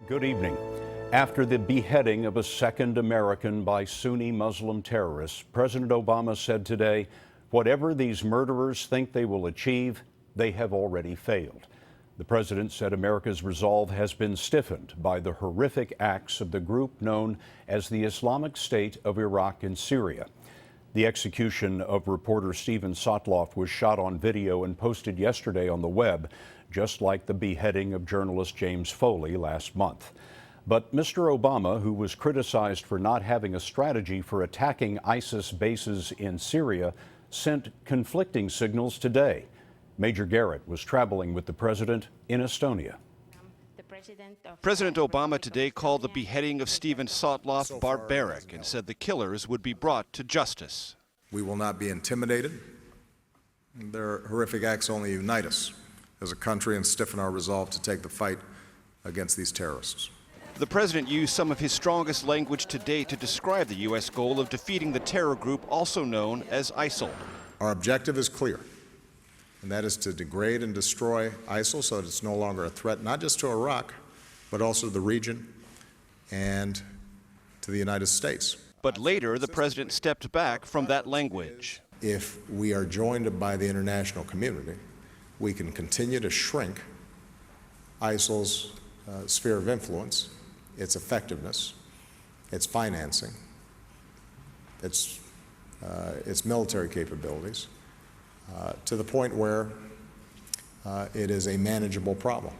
Good evening. After the beheading of a second American by Sunni Muslim terrorists, President Obama said today, whatever these murderers think they will achieve, they have already failed. The president said America's resolve has been stiffened by the horrific acts of the group known as the Islamic State of Iraq and Syria. The execution of reporter Steven Sotloff was shot on video and posted yesterday on the web, just like the beheading of journalist James Foley last month. But Mr. Obama, who was criticized for not having a strategy for attacking ISIS bases in Syria, sent conflicting signals today. Garrett was traveling with the president in Estonia. President Obama today called the beheading of Steven Sotloff barbaric and said the killers would be brought to justice. We will not be intimidated. Their horrific acts only unite us as a country and stiffen our resolve to take the fight against these terrorists. The president used some of his strongest language today to describe the U.S. goal of defeating the terror group also known as ISIL. Our objective is clear, and that is to degrade and destroy ISIL so that it's no longer a threat, not just to Iraq, but also to the region and to the United States. But later, the president stepped back from that language. If we are joined by the international community, we can continue to shrink ISIL's sphere of influence, its effectiveness, its financing, its military capabilities, to the point where it is a manageable problem.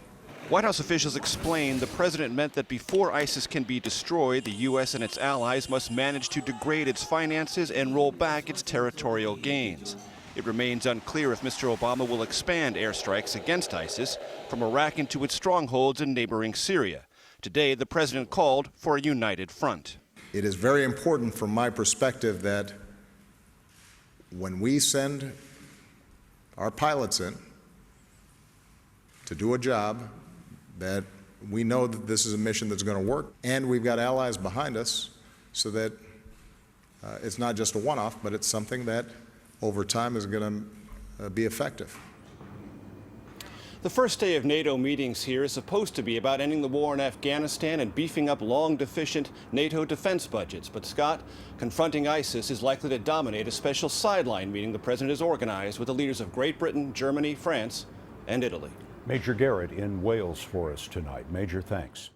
White House officials explained the president meant that before ISIS can be destroyed, the U.S. and its allies must manage to degrade its finances and roll back its territorial gains. It remains unclear if Mr. Obama will expand airstrikes against ISIS from Iraq into its strongholds in neighboring Syria. Today, the president called for a united front. It is very important from my perspective that when we send our pilots in to do a job, that we know that this is a mission that's going to work, and we've got allies behind us so that it's not just a one-off, but it's something that over time is going to be effective. The first day of NATO meetings here is supposed to be about ending the war in Afghanistan and beefing up long deficient NATO defense budgets. But Scott, confronting ISIS is likely to dominate a special sideline meeting the president has organized with the leaders of Great Britain, Germany, France, and Italy. Garrett in Wales for us tonight. Thanks.